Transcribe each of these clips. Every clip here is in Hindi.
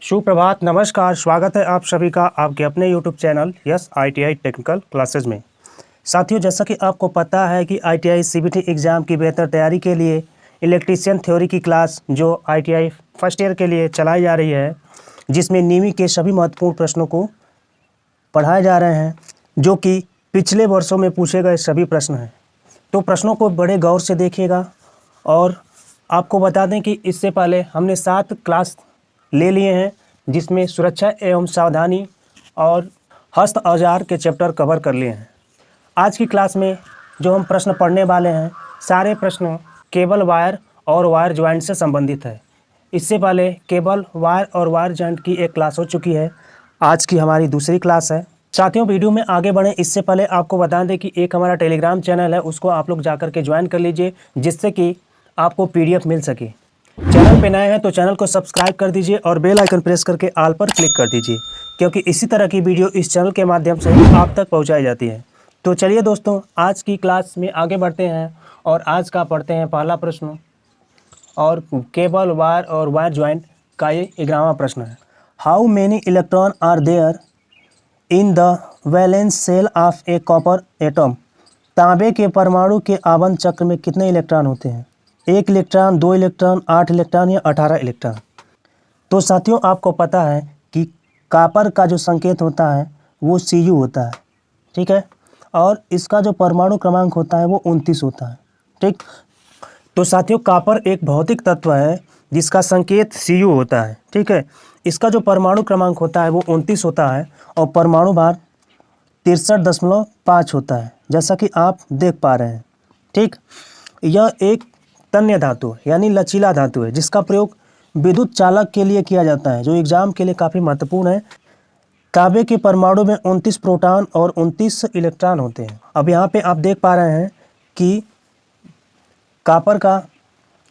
सुप्रभात, नमस्कार, स्वागत है आप सभी का आपके अपने YouTube channel yes ITI technical classes में। साथियों, जैसा कि आपको पता है कि ITI CBT एग्ज़ाम की बेहतर तैयारी के लिए इलेक्ट्रीशियन थ्योरी की क्लास जो ITI फर्स्ट ईयर के लिए चलाई जा रही है, जिसमें नीवी के सभी महत्वपूर्ण प्रश्नों को पढ़ाए जा रहे हैं, जो कि पिछले वर्षों में पूछे गए सभी प्रश्न हैं। तो प्रश्नों को बड़े गौर से देखिएगा। और आपको बता दें कि इससे पहले हमने 7 क्लास ले लिए हैं, जिसमें सुरक्षा एवं सावधानी और हस्त औजार के चैप्टर कवर कर लिए हैं। आज की क्लास में जो हम प्रश्न पढ़ने वाले हैं, सारे प्रश्न केबल वायर और वायर ज्वाइंट से संबंधित है। इससे पहले केबल वायर और वायर ज्वाइंट की एक क्लास हो चुकी है, आज की हमारी दूसरी क्लास है। साथियों, वीडियो में आगे बढ़ें इससे पहले आपको बता दें कि एक हमारा टेलीग्राम चैनल है, उसको आप लोग जाकर के ज्वाइन कर लीजिए, जिससे कि आपको PDF मिल सके। चैनल पे नए हैं तो चैनल को सब्सक्राइब कर दीजिए और बेल आइकन प्रेस करके ऑल पर क्लिक कर दीजिए, क्योंकि इसी तरह की वीडियो इस चैनल के माध्यम से ही आप तक पहुंचाई जाती है। तो चलिए दोस्तों, आज की क्लास में आगे बढ़ते हैं और आज का पढ़ते हैं पहला प्रश्न, और केबल वायर और वायर ज्वाइंट का ये 11वां प्रश्न है। How many electron are there in the valence shell of a copper atom? तांबे के परमाणु के आबंध चक्र में कितने इलेक्ट्रॉन होते हैं? 1 इलेक्ट्रॉन, 2 इलेक्ट्रॉन, 8 इलेक्ट्रॉन या 18 इलेक्ट्रॉन? तो साथियों, आपको पता है कि कॉपर का जो संकेत होता है वो Cu होता है, ठीक है, और इसका जो परमाणु क्रमांक होता है वो 29 होता है, ठीक। तो साथियों, कॉपर एक भौतिक तत्व है जिसका संकेत Cu होता है, ठीक है। इसका जो परमाणु क्रमांक होता है वो 29 होता है और परमाणु भार 63.5 होता है, जैसा कि आप देख पा रहे हैं, ठीक। यह एक तन्य धातु यानी लचीला धातु है, जिसका प्रयोग विद्युत चालक के लिए किया जाता है, जो एग्जाम के लिए काफ़ी महत्वपूर्ण है। तांबे के परमाणु में 29 प्रोटॉन और 29 इलेक्ट्रॉन होते हैं। अब यहाँ पे आप देख पा रहे हैं कि कॉपर का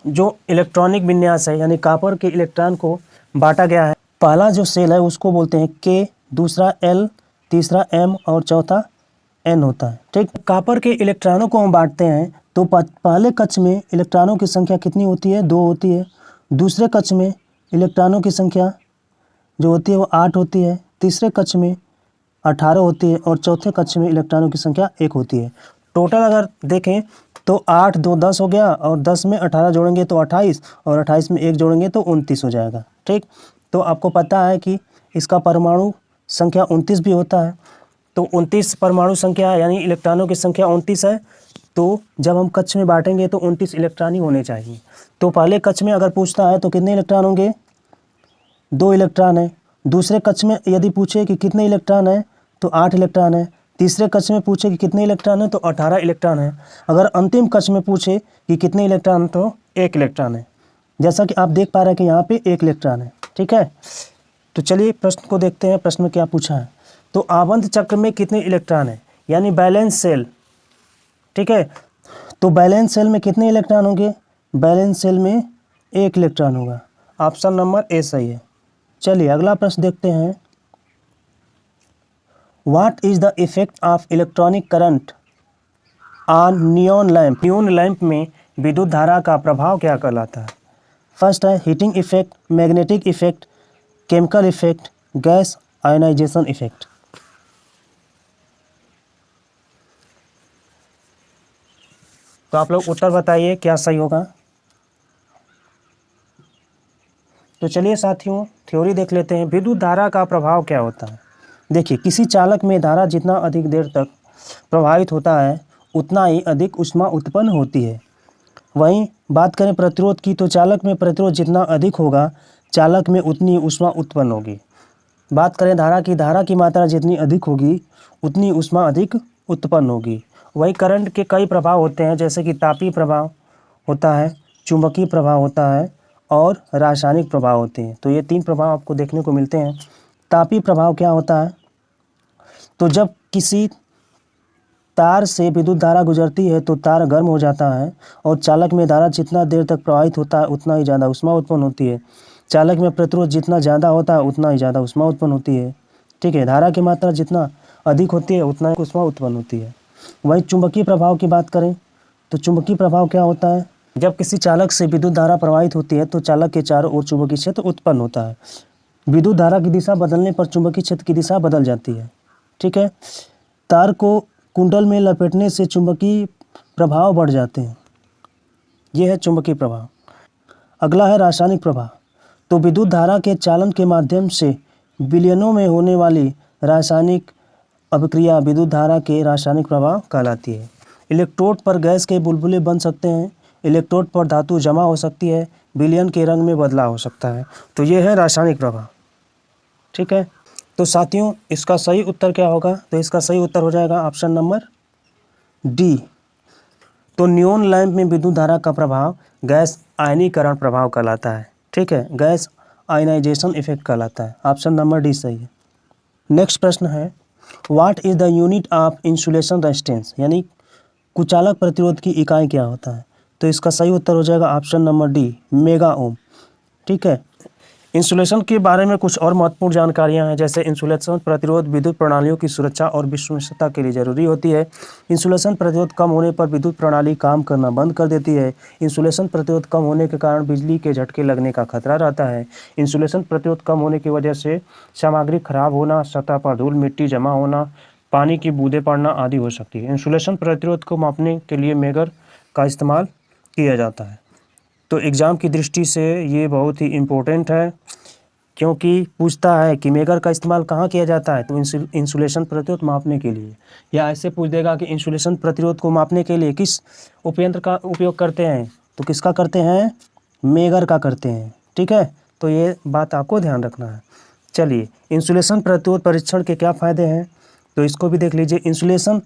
जो इलेक्ट्रॉनिक विन्यास है, यानी कॉपर के इलेक्ट्रॉन को बांटा गया है। पहला जो सेल है उसको बोलते हैं K, दूसरा L, तीसरा M और चौथा N होता है, ठीक। कॉपर के इलेक्ट्रॉनों को हम बांटते हैं तो पहले कक्ष में इलेक्ट्रॉनों की संख्या कितनी होती है? 2 होती है। दूसरे कक्ष में इलेक्ट्रॉनों की संख्या जो होती है वो 8 होती है। तीसरे कक्ष में 18 होती है और चौथे कक्ष में इलेक्ट्रॉनों की संख्या 1 होती है। टोटल अगर देखें तो 8 2 10 हो गया, और 10 में 18 जोड़ेंगे तो 28, और 28 में 1 जोड़ेंगे तो 29 हो जाएगा, ठीक। तो आपको पता है कि इसका परमाणु संख्या 29 भी होता है। तो 29 परमाणु संख्या यानी इलेक्ट्रॉनों की संख्या 29 है। तो जब हम कक्ष में बांटेंगे तो 29 इलेक्ट्रॉन ही होने चाहिए। तो पहले कक्ष में अगर पूछता है तो कितने इलेक्ट्रॉन होंगे? 2 इलेक्ट्रॉन है। दूसरे कक्ष में यदि पूछे कि कितने इलेक्ट्रॉन है तो 8 इलेक्ट्रॉन है। तीसरे कक्ष में पूछे कि कितने इलेक्ट्रॉन है तो 18 इलेक्ट्रॉन है। अगर अंतिम कक्ष में पूछे कि कितने इलेक्ट्रॉन तो 1 इलेक्ट्रॉन है। जैसा कि आप देख पा रहे हैं कि यहाँ पे 1 इलेक्ट्रॉन है, ठीक है। तो चलिए प्रश्न को देखते हैं, प्रश्न में क्या पूछा है। तो आबंध चक्र में कितने इलेक्ट्रॉन है, यानी बैलेंस सेल, ठीक है। तो बैलेंस सेल में कितने इलेक्ट्रॉन होंगे? बैलेंस सेल में 1 इलेक्ट्रॉन होगा। ऑप्शन नंबर ए सही है। चलिए अगला प्रश्न देखते हैं। What is the effect of electronic current on neon lamp? Neon lamp में विद्युत धारा का प्रभाव क्या कहलाता है? फर्स्ट है heating effect, magnetic effect, chemical effect, gas ionisation effect. तो आप लोग उत्तर बताइए क्या सही होगा। तो चलिए साथियों, थ्योरी देख लेते हैं। विद्युत धारा का प्रभाव क्या होता है? देखिए, किसी चालक में धारा जितना अधिक देर तक प्रवाहित होता है उतना ही अधिक ऊष्मा उत्पन्न होती है। वहीं बात करें प्रतिरोध की, तो चालक में प्रतिरोध जितना अधिक होगा चालक में उतनी ऊष्मा उत्पन्न होगी। बात करें धारा की, धारा की मात्रा जितनी अधिक होगी उतनी ऊष्मा अधिक उत्पन्न होगी। वही करंट के कई प्रभाव होते हैं, जैसे कि तापीय प्रभाव होता है, चुंबकीय प्रभाव होता है और रासायनिक प्रभाव होते हैं। तो ये 3 प्रभाव आपको देखने को मिलते हैं। तापीय प्रभाव क्या होता है? तो जब किसी तार से विद्युत धारा गुजरती है तो तार गर्म हो जाता है, और चालक में धारा जितना देर तक प्रवाहित होता है उतना ही ज़्यादा ऊष्मा उत्पन्न होती है। चालक में प्रतिरोध जितना ज़्यादा होता है उतना ही ज़्यादा ऊष्मा उत्पन्न होती है, ठीक है। धारा की मात्रा जितना अधिक होती है उतना ही ऊष्मा उत्पन्न होती है। वहीं चुंबकीय प्रभाव की बात करें तो चुंबकीय प्रभाव क्या होता है? जब किसी चालक से विद्युत धारा प्रवाहित होती है तो चालक के चारों ओर चुंबकीय क्षेत्र उत्पन्न होता है, विद्युत धारा की दिशा बदलने पर चुंबकीय क्षेत्र की दिशा बदल जाती है। ठीक है। तार को कुंडल में लपेटने से चुंबकीय प्रभाव बढ़ जाते हैं। ये है चुंबकीय प्रभाव। अगला है रासायनिक प्रभाव। तो विद्युत धारा के चालन के माध्यम से विलयनों में होने वाली रासायनिक अभिक्रिया विद्युत धारा के रासायनिक प्रभाव कहलाती है। इलेक्ट्रोड पर गैस के बुलबुले बन सकते हैं, इलेक्ट्रोड पर धातु जमा हो सकती है, विलयन के रंग में बदलाव हो सकता है। तो ये है रासायनिक प्रभाव। ठीक है। तो साथियों, इसका सही उत्तर क्या होगा? तो इसका सही उत्तर हो जाएगा ऑप्शन नंबर डी। तो नियोन लैंप में विद्युत धारा का प्रभाव गैस आयनीकरण प्रभाव कहलाता है। ठीक है, गैस आयनाइजेशन इफेक्ट कहलाता है। ऑप्शन नंबर डी सही है। नेक्स्ट प्रश्न है, what is the unit of insulation resistance, यानी कुचालक प्रतिरोध की इकाई क्या होता है? तो इसका सही उत्तर हो जाएगा option number D, mega ohm. ठीक है। इंसुलेशन के बारे में कुछ और महत्वपूर्ण जानकारियां हैं, जैसे इंसुलेशन प्रतिरोध विद्युत प्रणालियों की सुरक्षा और विश्वसनीयता के लिए जरूरी होती है। इंसुलेशन प्रतिरोध कम होने पर विद्युत प्रणाली काम करना बंद कर देती है। इंसुलेशन प्रतिरोध कम होने के कारण बिजली के झटके लगने का खतरा रहता है। इंसुलेशन प्रतिरोध कम होने की वजह से सामग्री खराब होना, सतह पर धूल मिट्टी जमा होना, पानी की बूंदें पड़ना आदि हो सकती है। इंसुलेशन प्रतिरोध को मापने के लिए मेगर का इस्तेमाल किया जाता है। तो एग्ज़ाम की दृष्टि से ये बहुत ही इम्पोर्टेंट है, क्योंकि पूछता है कि मेगर का इस्तेमाल कहाँ किया जाता है? तो इंसुलेशन प्रतिरोध मापने के लिए, या ऐसे पूछ देगा कि इंसुलेशन प्रतिरोध को मापने के लिए किस उपयंत्र का उपयोग करते हैं? तो किसका करते हैं? मेगर का करते हैं। ठीक है, तो ये बात आपको ध्यान रखना है। चलिए, इंसुलेशन प्रतिरोध परीक्षण के क्या फ़ायदे हैं? तो इसको भी देख लीजिए। इंसुलेशन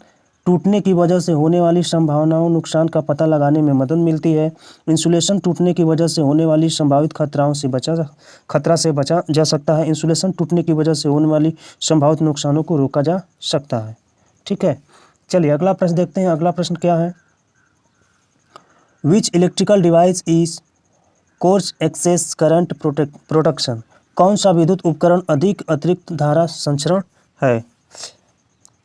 टूटने की वजह से होने वाली संभावनाओं नुकसान का पता लगाने में मदद मिलती है। इंसुलेशन टूटने की वजह से होने वाली संभावित खतरा से बचा जा सकता है। इंसुलेशन टूटने की वजह से होने वाली संभावित नुकसानों को रोका जा सकता है। ठीक है। चलिए अगला प्रश्न देखते हैं। अगला प्रश्न क्या है? Which electrical device is course excess current protection, कौन सा विद्युत उपकरण अधिक अतिरिक्त धारा संचरण है?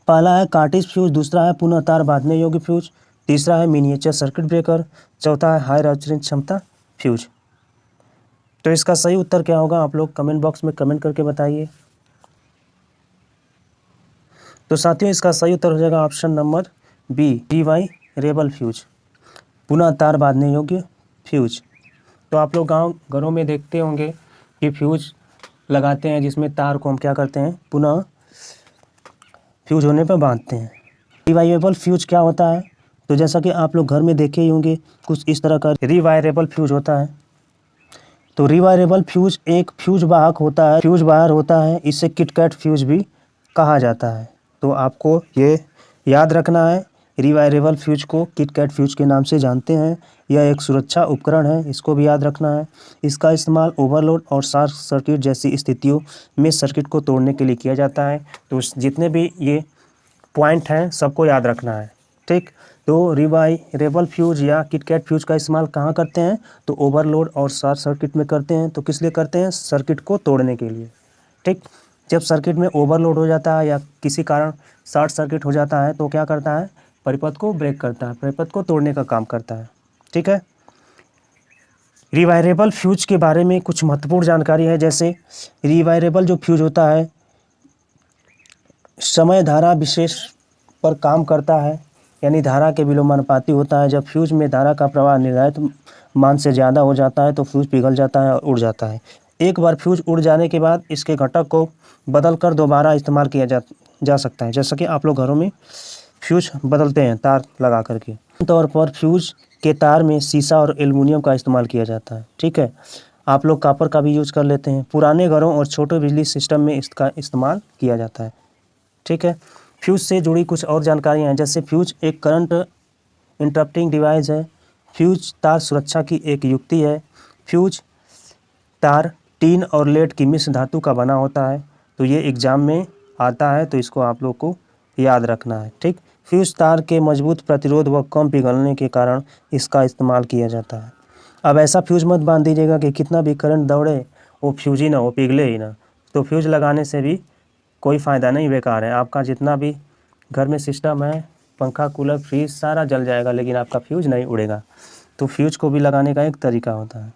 पहला है कार्टिज फ्यूज, दूसरा है पुनः तार बांधने योग्य फ्यूज, तीसरा है मिनिएचर सर्किट ब्रेकर, चौथा है हाई रजिस्टेंस क्षमता फ्यूज। तो इसका सही उत्तर क्या होगा? आप लोग कमेंट बॉक्स में कमेंट करके बताइए। तो साथियों, इसका सही उत्तर हो जाएगा ऑप्शन नंबर बी, रिवाइरेबल फ्यूज, पुनः तार बांधने योग्य फ्यूज। तो आप लोग घरों में देखते होंगे कि फ्यूज लगाते हैं, जिसमें तार को हम क्या करते हैं? पुनः फ्यूज होने पर बांधते हैं। रिवाइरेबल फ्यूज क्या होता है? तो जैसा कि आप लोग घर में देखे ही होंगे, कुछ इस तरह का रिवाइरेबल फ्यूज होता है। तो रिवाइरेबल फ्यूज एक फ्यूज वाहक होता है, फ्यूज वायर होता है। इसे किटकैट फ्यूज भी कहा जाता है। तो आपको ये याद रखना है, रिवाइरेबल फ्यूज को किटकैट फ्यूज के नाम से जानते हैं। यह एक सुरक्षा उपकरण है, इसको भी याद रखना है। इसका इस्तेमाल ओवरलोड और शॉर्ट सर्किट जैसी स्थितियों में सर्किट को तोड़ने के लिए किया जाता है। तो जितने भी ये पॉइंट हैं सबको याद रखना है। ठीक। तो रिवाइरेबल फ्यूज या किटकैट फ्यूज का इस्तेमाल कहाँ करते हैं? तो ओवरलोड और शॉर्ट सर्किट में करते हैं। तो किस लिए करते हैं? सर्किट को तोड़ने के लिए। ठीक। जब सर्किट में ओवरलोड हो जाता है या किसी कारण शॉर्ट सर्किट हो जाता है तो क्या करता है? परिपथ को ब्रेक करता है, परिपथ को तोड़ने का काम करता है। ठीक है। रिवाइरेबल फ्यूज के बारे में कुछ महत्वपूर्ण जानकारी है, जैसे रिवाइरेबल जो फ्यूज होता है समय धारा विशेष पर काम करता है, यानी धारा के विलोमानुपाती होता है। जब फ्यूज में धारा का प्रवाह निर्धारित मान से ज़्यादा हो जाता है तो फ्यूज पिघल जाता है और उड़ जाता है। एक बार फ्यूज उड़ जाने के बाद इसके घटक को बदलकर दोबारा इस्तेमाल किया जा सकता है। जैसा कि आप लोग घरों में फ्यूज बदलते हैं तार लगा करके। आमतौर पर फ्यूज के तार में शीशा और एल्युमिनियम का इस्तेमाल किया जाता है। ठीक है। आप लोग कॉपर का भी यूज कर लेते हैं। पुराने घरों और छोटे बिजली सिस्टम में इसका इस्तेमाल किया जाता है। ठीक है। फ्यूज से जुड़ी कुछ और जानकारियाँ हैं, जैसे फ्यूज एक करंट इंटरप्टिंग डिवाइस है। फ्यूज तार सुरक्षा की एक युक्ति है। फ्यूज तार टीन और लेड की मिश्र धातु का बना होता है। तो ये एग्जाम में आता है, तो इसको आप लोग को याद रखना है। ठीक। फ्यूज तार के मजबूत प्रतिरोध व कम पिघलने के कारण इसका इस्तेमाल किया जाता है। अब ऐसा फ्यूज मत बांध दीजिएगा कि कितना भी करंट दौड़े वो फ्यूज ही ना हो, पिघले ही ना। तो फ्यूज लगाने से भी कोई फ़ायदा नहीं, बेकार है। आपका जितना भी घर में सिस्टम है, पंखा कूलर फ्रिज सारा जल जाएगा, लेकिन आपका फ्यूज नहीं उड़ेगा। तो फ्यूज को भी लगाने का एक तरीका होता है।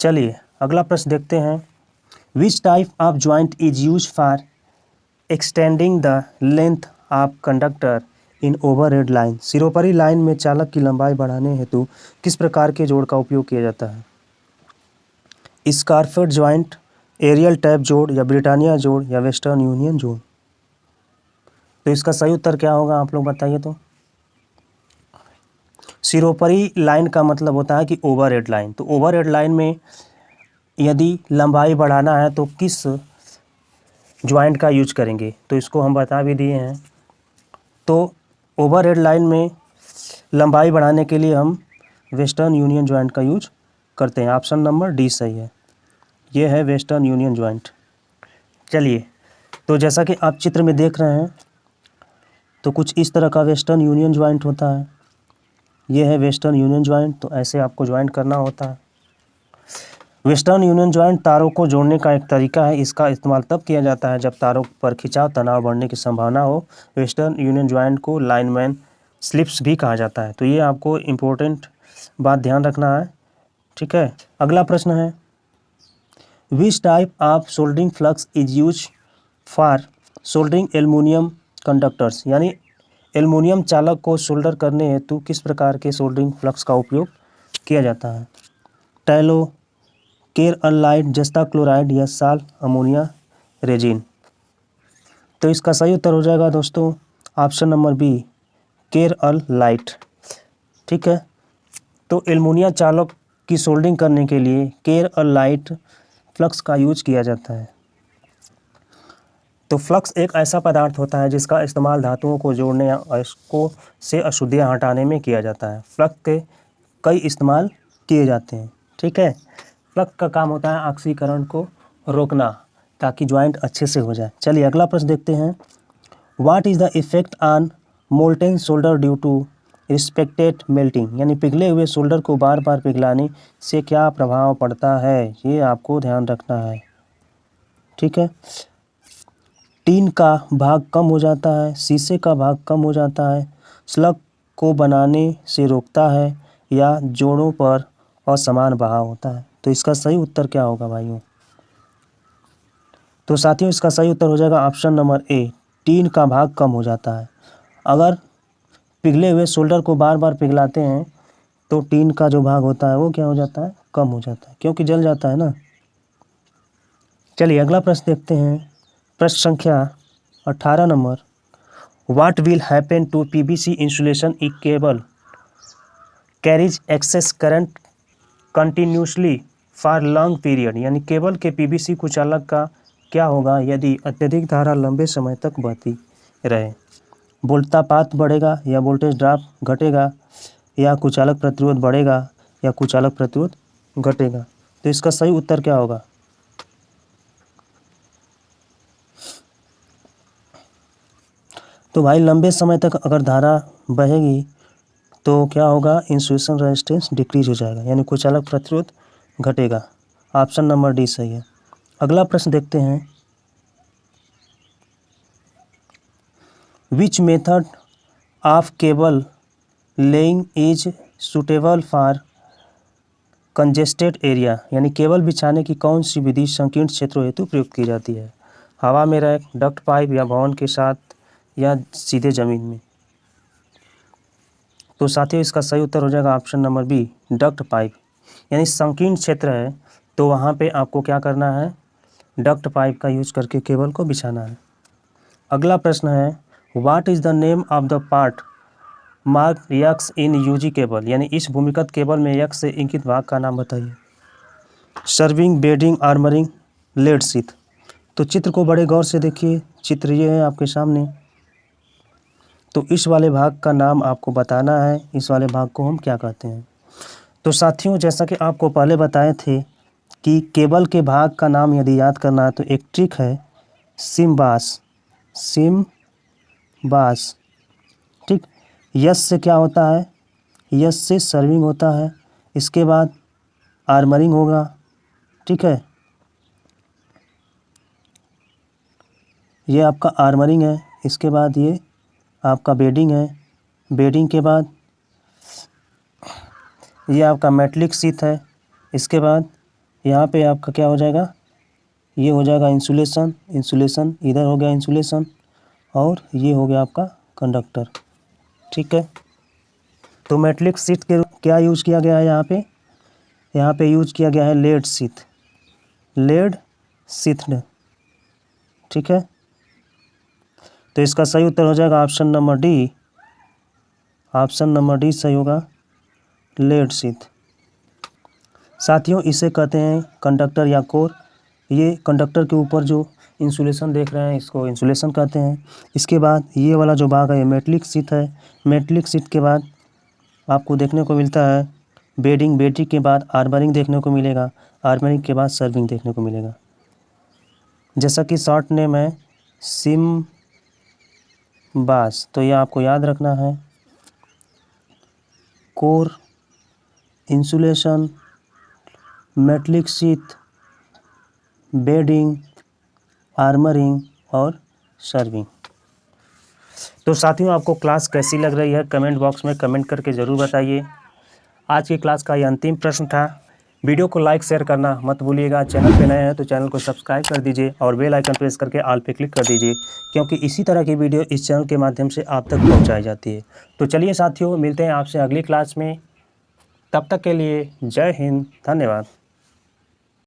चलिए अगला प्रश्न देखते हैं, which type of joint is use for extending the length of conductor in overhead line. सिरोपरी लाइन में चालक की लंबाई बढ़ाने हेतु किस प्रकार के जोड़ का उपयोग किया जाता है? स्कारफेट ज्वाइंट, एरियल टैप जोड़, या ब्रिटानिया जोड़, या वेस्टर्न यूनियन जोड़। तो इसका सही उत्तर क्या होगा, आप लोग बताइए। तो सिरोपरी लाइन का मतलब होता है कि ओवरहेड लाइन। तो ओवरहेड लाइन में यदि लंबाई बढ़ाना है तो किस ज्वाइंट का यूज करेंगे, तो इसको हम बता भी दिए हैं। तो ओवरहेड लाइन में लंबाई बढ़ाने के लिए हम वेस्टर्न यूनियन ज्वाइंट का यूज करते हैं। ऑप्शन नंबर डी सही है, ये है वेस्टर्न यूनियन ज्वाइंट। चलिए, तो जैसा कि आप चित्र में देख रहे हैं, तो कुछ इस तरह का वेस्टर्न यूनियन ज्वाइंट होता है। ये है वेस्टर्न यूनियन ज्वाइंट। तो ऐसे आपको ज्वाइंट करना होता है। वेस्टर्न यूनियन ज्वाइंट तारों को जोड़ने का एक तरीका है। इसका इस्तेमाल तब किया जाता है जब तारों पर खिंचाव तनाव बढ़ने की संभावना हो। वेस्टर्न यूनियन ज्वाइंट को लाइनमैन स्लिप्स भी कहा जाता है। तो ये आपको इम्पोर्टेंट बात ध्यान रखना है, ठीक है। अगला प्रश्न है, विच type of soldering flux is use for soldering aluminium conductors. यानी एल्युमिनियम चालक को सोल्डर करने हेतु किस प्रकार के सोल्डरिंग फ्लक्स का उपयोग किया जाता है? टैलो, केरअलाइट, जस्ता क्लोराइड, या साल अमोनिया रेजिन। तो इसका सही उत्तर हो जाएगा दोस्तों ऑप्शन नंबर बी, केरअलाइट, ठीक है। तो एल्युमिनियम चालक की सोल्डरिंग करने के लिए केरअलाइट फ्लक्स का यूज किया जाता है। तो फ्लक्स एक ऐसा पदार्थ होता है जिसका इस्तेमाल धातुओं को जोड़ने या अयस्कों से अशुद्धियाँ हटाने में किया जाता है। फ्लक्स के कई इस्तेमाल किए जाते हैं, ठीक है। फ्लक्स का काम होता है ऑक्सीकरण को रोकना ताकि ज्वाइंट अच्छे से हो जाए। चलिए अगला प्रश्न देखते हैं, what is the effect on molten solder due to respected melting. यानी पिघले हुए सोल्डर को बार बार पिघलाने से क्या प्रभाव पड़ता है, ये आपको ध्यान रखना है, ठीक है। टीन का भाग कम हो जाता है, शीशे का भाग कम हो जाता है, स्लग को बनाने से रोकता है, या जोड़ों पर असमान बहाव होता है। तो इसका सही उत्तर क्या होगा भाइयों? तो साथियों इसका सही उत्तर हो जाएगा ऑप्शन नंबर ए, टीन का भाग कम हो जाता है। अगर पिघले हुए सोल्डर को बार बार पिघलाते हैं तो टीन का जो भाग होता है वो क्या हो जाता है, कम हो जाता है, क्योंकि जल जाता है ना। चलिए अगला प्रश्न देखते हैं, प्रश्न संख्या 18 number, what will happen to PVC insulation if cable carries excess current continuously for long period. यानी केबल के पीवीसी कुचालक का क्या होगा यदि अत्यधिक धारा लंबे समय तक बहती रहे? वोल्टापात बढ़ेगा, या वोल्टेज ड्रॉप घटेगा, या कुचालक प्रतिरोध बढ़ेगा, या कुचालक प्रतिरोध घटेगा। तो इसका सही उत्तर क्या होगा? तो भाई लंबे समय तक अगर धारा बहेगी तो क्या होगा, इंसुलेशन रेजिस्टेंस डिक्रीज हो जाएगा, यानी कुचालक प्रतिरोध घटेगा। ऑप्शन नंबर डी सही है। अगला प्रश्न देखते हैं, which method of cable laying is suitable for congested area. यानी केबल बिछाने की कौन सी विधि संकीर्ण क्षेत्रों हेतु प्रयुक्त की जाती है? हवा में रैक, डक्ट पाइप, या भवन के साथ, या सीधे जमीन में। तो साथियों इसका सही उत्तर हो जाएगा option number B, duct pipe. यानी संकीर्ण क्षेत्र है तो वहाँ पे आपको क्या करना है, डक्ट पाइप का यूज करके केबल को बिछाना है। अगला प्रश्न है, what is the name of the part mark X in UG cable. यानी इस भूमिगत केबल में यक्स से इंकित भाग का नाम बताइए। Serving, bedding, armouring, lead sheath. तो चित्र को बड़े गौर से देखिए, चित्र ये है आपके सामने। तो इस वाले भाग का नाम आपको बताना है, इस वाले भाग को हम क्या कहते हैं। तो साथियों जैसा कि आपको पहले बताए थे कि केबल के भाग का नाम यदि याद करना है तो एक ट्रिक है, सिम्बास, सिम्बास, ठीक। यस से क्या होता है, यस से सर्विंग होता है, इसके बाद आर्मरिंग होगा, ठीक है। ये आपका आर्मरिंग है, इसके बाद ये आपका बेडिंग है, बेडिंग के बाद ये आपका मेटलिक शीथ है, इसके बाद यहाँ पे आपका क्या हो जाएगा, ये हो जाएगा इंसुलेशन, इंसुलेशन इधर हो गया इंसुलेशन, और ये हो गया आपका कंडक्टर। ठीक है, तो मेटलिक शीट के क्या यूज़ किया गया है यहाँ पे यूज किया गया है लेड शीट, लेड शीथड। ठीक है, तो इसका सही उत्तर हो जाएगा option number D, option number D सही होगा, लेड शीट। साथियों इसे कहते हैं कंडक्टर या कोर। ये कंडक्टर के ऊपर जो इंसुलेशन देख रहे हैं इसको इंसुलेशन कहते हैं। इसके बाद ये वाला जो भाग है ये मेटलिक शीट है। मेटलिक शीट के बाद आपको देखने को मिलता है बेडिंग, बेडिंग के बाद आर्मरिंग देखने को मिलेगा, आर्मरिंग के बाद सर्विंग देखने को मिलेगा। जैसा कि शॉर्ट नेम है सिम बास, तो ये आपको याद रखना है, core, insulation, metallic sheet, bedding, armouring और सर्विंग। तो साथियों आपको क्लास कैसी लग रही है कमेंट बॉक्स में कमेंट करके ज़रूर बताइए। आज की क्लास का ये अंतिम प्रश्न था। वीडियो को लाइक शेयर करना मत भूलिएगा। चैनल पे नए हैं तो चैनल को सब्सक्राइब कर दीजिए और बेल आइकन प्रेस करके ऑल पे क्लिक कर दीजिए, क्योंकि इसी तरह की वीडियो इस चैनल के माध्यम से आप तक पहुंचाई जाती है। तो चलिए साथियों, मिलते हैं आपसे अगली क्लास में। तब तक के लिए जय हिंद, धन्यवाद।